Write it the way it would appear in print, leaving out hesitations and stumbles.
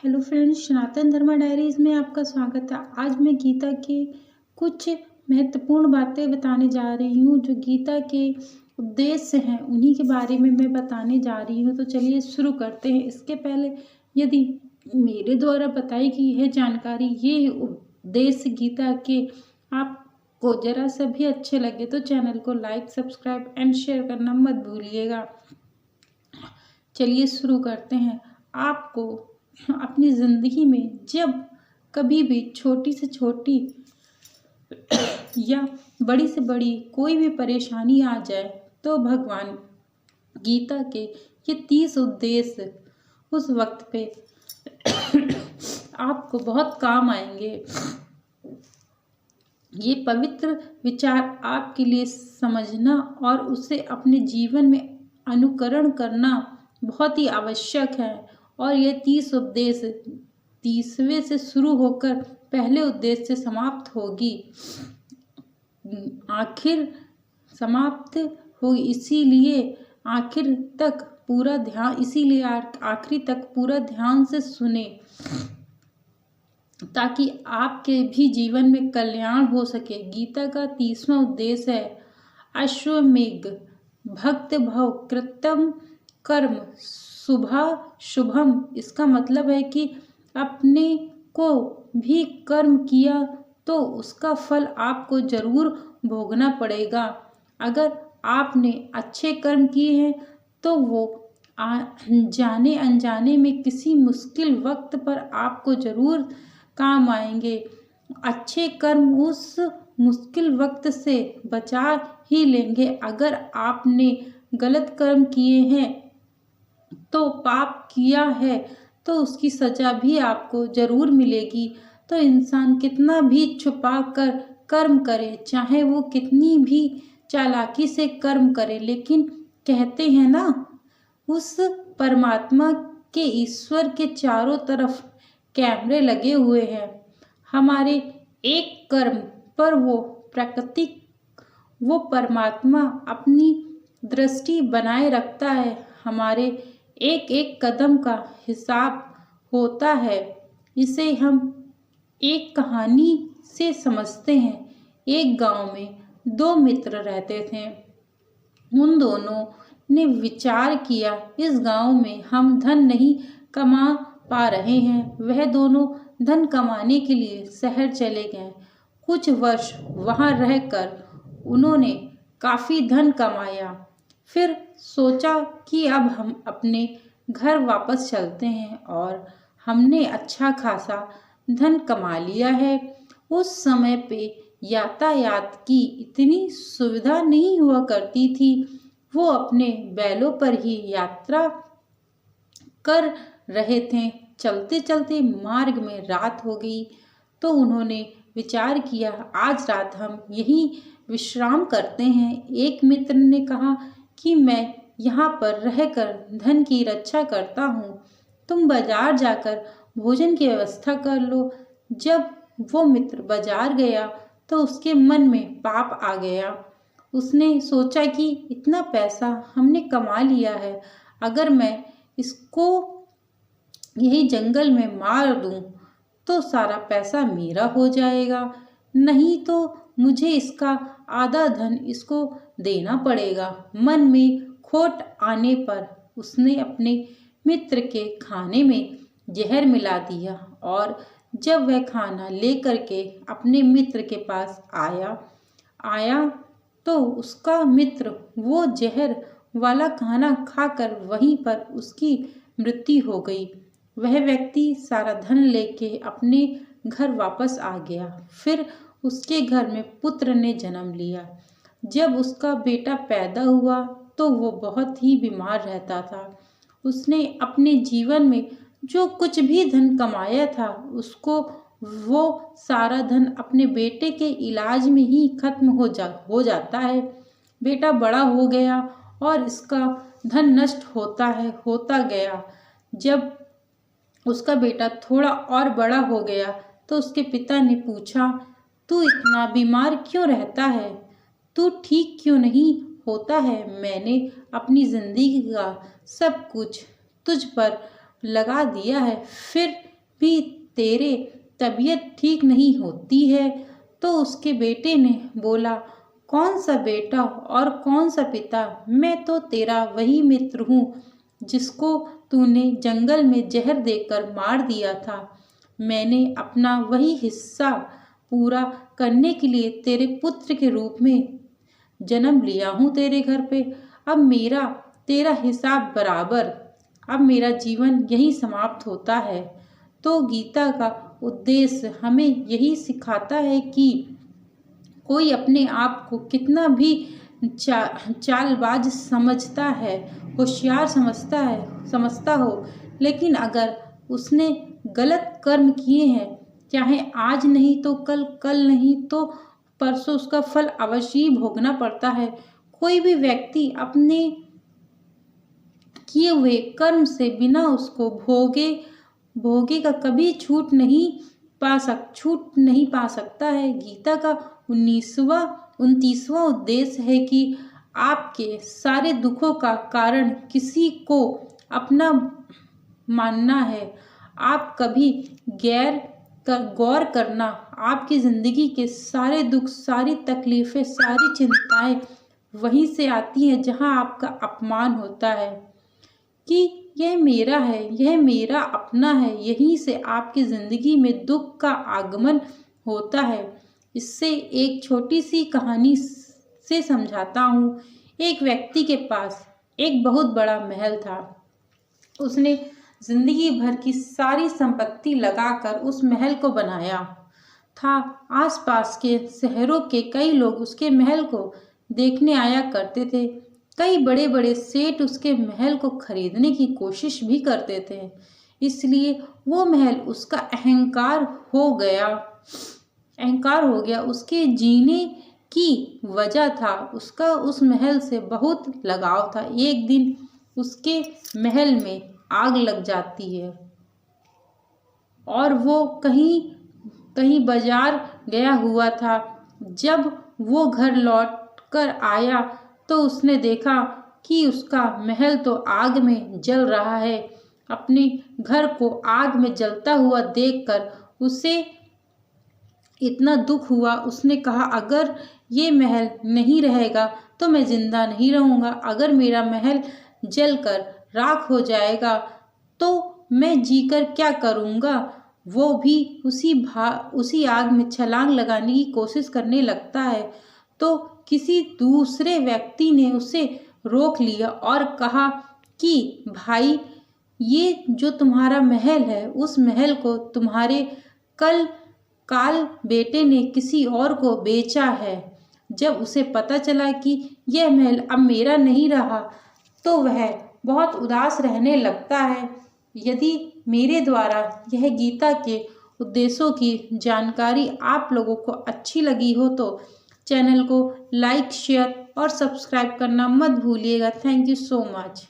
Hello friends, सनातन धर्मा diaries में आपका स्वागत है। आज मैं गीता के कुछ महत्वपूर्ण बातें बताने जा रही हूँ। जो गीता के उद्देश्य हैं उन्हीं के बारे में मैं बताने जा रही हूँ। तो चलिए शुरू करते हैं। इसके पहले यदि मेरे द्वारा बताई गई यह जानकारी, ये उद्देश्य गीता के आपको जरा सा भी अच्छे लगे तो चैनल को लाइक, सब्सक्राइब एंड शेयर करना मत भूलिएगा। चलिए शुरू करते हैं। आपको अपनी ज़िंदगी में जब कभी भी छोटी से छोटी या बड़ी से बड़ी कोई भी परेशानी आ जाए तो भगवान गीता के ये 30 उद्देश्य उस वक्त पे आपको बहुत काम आएंगे। ये पवित्र विचार आपके लिए समझना और उसे अपने जीवन में अनुकरण करना बहुत ही आवश्यक है। और ये 30 उद्देश्य 30वें से शुरू होकर पहले उद्देश्य से समाप्त होगी, आखिर समाप्त होगी। इसीलिए आखिरी तक पूरा ध्यान से सुने ताकि आपके भी जीवन में कल्याण हो सके। गीता का 30वां उद्देश्य है अश्वमेघ भक्त भव कृतम कर्म शुभम। इसका मतलब है कि अपने को भी कर्म किया तो उसका फल आपको जरूर भोगना पड़ेगा। अगर आपने अच्छे कर्म किए हैं तो वो जाने अनजाने में किसी मुश्किल वक्त पर आपको जरूर काम आएंगे। अच्छे कर्म उस मुश्किल वक्त से बचा ही लेंगे। अगर आपने गलत कर्म किए हैं तो पाप किया है तो उसकी सजा भी आपको जरूर मिलेगी। तो इंसान कितना भी छुपा कर कर्म करे, चाहे वो कितनी भी चालाकी से कर्म करे, लेकिन कहते हैं ना, उस परमात्मा के ईश्वर के चारों तरफ कैमरे लगे हुए हैं। हमारे एक कर्म पर वो परमात्मा अपनी दृष्टि बनाए रखता है। हमारे एक एक कदम का हिसाब होता है। इसे हम एक कहानी से समझते हैं। एक गांव में 2 मित्र रहते थे। उन दोनों ने विचार किया, इस गांव में हम धन नहीं कमा पा रहे हैं। वह दोनों धन कमाने के लिए शहर चले गए। कुछ वर्ष वहां रहकर उन्होंने काफी धन कमाया। फिर सोचा कि अब हम अपने घर वापस चलते हैं और हमने अच्छा खासा धन कमा लिया है। उस समय पे यातायात की इतनी सुविधा नहीं हुआ करती थी। वो अपने बैलों पर ही यात्रा कर रहे थे। चलते चलते मार्ग में रात हो गई तो उन्होंने विचार किया, आज रात हम यहीं विश्राम करते हैं। एक मित्र ने कहा कि मैं यहाँ पर रहकर धन की रक्षा करता हूँ, तुम बाजार जाकर भोजन की व्यवस्था कर लो। जब वो मित्र बाजार गया तो उसके मन में पाप आ गया। उसने सोचा कि इतना पैसा हमने कमा लिया है, अगर मैं इसको यही जंगल में मार दूं तो सारा पैसा मेरा हो जाएगा, नहीं तो मुझे इसका आधा धन इसको देना पड़ेगा। मन में खोट आने पर उसने अपने मित्र के खाने में जहर मिला दिया और जब वह खाना लेकर के अपने मित्र के पास आया तो उसका मित्र वो जहर वाला खाना खाकर वहीं पर उसकी मृत्यु हो गई। वह व्यक्ति सारा धन लेके अपने घर वापस आ गया। फिर उसके घर में पुत्र ने जन्म लिया। जब उसका बेटा पैदा हुआ तो वो बहुत ही बीमार रहता था। उसने अपने जीवन में जो कुछ भी धन कमाया था उसको वो सारा धन अपने बेटे के इलाज में ही खत्म हो जाता है। बेटा बड़ा हो गया और इसका धन नष्ट होता गया। जब उसका बेटा थोड़ा और बड़ा हो गया तो उसके पिता ने पूछा, तू इतना बीमार क्यों रहता है, तू ठीक क्यों नहीं होता है? मैंने अपनी जिंदगी का सब कुछ तुझ पर लगा दिया है, फिर भी तेरे तबीयत ठीक नहीं होती है। तो उसके बेटे ने बोला, कौन सा बेटा और कौन सा पिता, मैं तो तेरा वही मित्र हूँ जिसको तूने जंगल में जहर देकर मार दिया था। मैंने अपना वही हिस्सा पूरा करने के लिए तेरे पुत्र के रूप में जन्म लिया हूँ तेरे घर पे। अब मेरा तेरा हिसाब बराबर। अब मेरा जीवन यही समाप्त होता है। तो गीता का उद्देश्य हमें यही सिखाता है कि कोई अपने आप को कितना भी चालबाज समझता है, होशियार समझता हो, लेकिन अगर उसने गलत कर्म किए हैं, चाहे आज नहीं तो कल, कल नहीं तो परसों, उसका फल अवश्य ही भोगना पड़ता है। कोई भी व्यक्ति अपने किए हुए कर्म से बिना उसको भोगे का कभी छूट नहीं पा सकता है। गीता का 29वां उद्देश्य है कि आपके सारे दुखों का कारण किसी को अपना मानना है। आप कभी गौर करना, आपकी जिंदगी के सारे दुख, सारी तकलीफें, सारी चिंताएं वहीं से आती हैं जहां आपका अपमान होता है कि यह मेरा है, यह मेरा अपना है। यहीं से आपकी जिंदगी में दुख का आगमन होता है। इससे एक छोटी सी कहानी से समझाता हूँ। एक व्यक्ति के पास एक बहुत बड़ा महल था। उसने जिंदगी भर की सारी संपत्ति लगाकर उस महल को बनाया था। आसपास के शहरों के कई लोग उसके महल को देखने आया करते थे। कई बड़े बड़े सेठ उसके महल को खरीदने की कोशिश भी करते थे। इसलिए वो महल उसका अहंकार हो गया। उसके जीने की वजह था। उसका उस महल से बहुत लगाव था। एक दिन उसके महल में आग लग जाती है और वो कहीं बाजार गया हुआ था। जब वो घर लौट कर आया तो उसने देखा कि उसका महल तो आग में जल रहा है। अपने घर को आग में जलता हुआ देखकर उसे इतना दुख हुआ। उसने कहा, अगर ये महल नहीं रहेगा तो मैं जिंदा नहीं रहूँगा। अगर मेरा महल जलकर राख हो जाएगा तो मैं जीकर क्या करूँगा। वो भी उसी आग में छलांग लगाने की कोशिश करने लगता है। तो किसी दूसरे व्यक्ति ने उसे रोक लिया और कहा कि भाई, ये जो तुम्हारा महल है, उस महल को तुम्हारे काल बेटे ने किसी और को बेचा है। जब उसे पता चला कि यह महल अब मेरा नहीं रहा तो वह बहुत उदास रहने लगता है। यदि मेरे द्वारा यह गीता के उद्देश्यों की जानकारी आप लोगों को अच्छी लगी हो तो चैनल को लाइक, शेयर और सब्सक्राइब करना मत भूलिएगा। Thank you so much.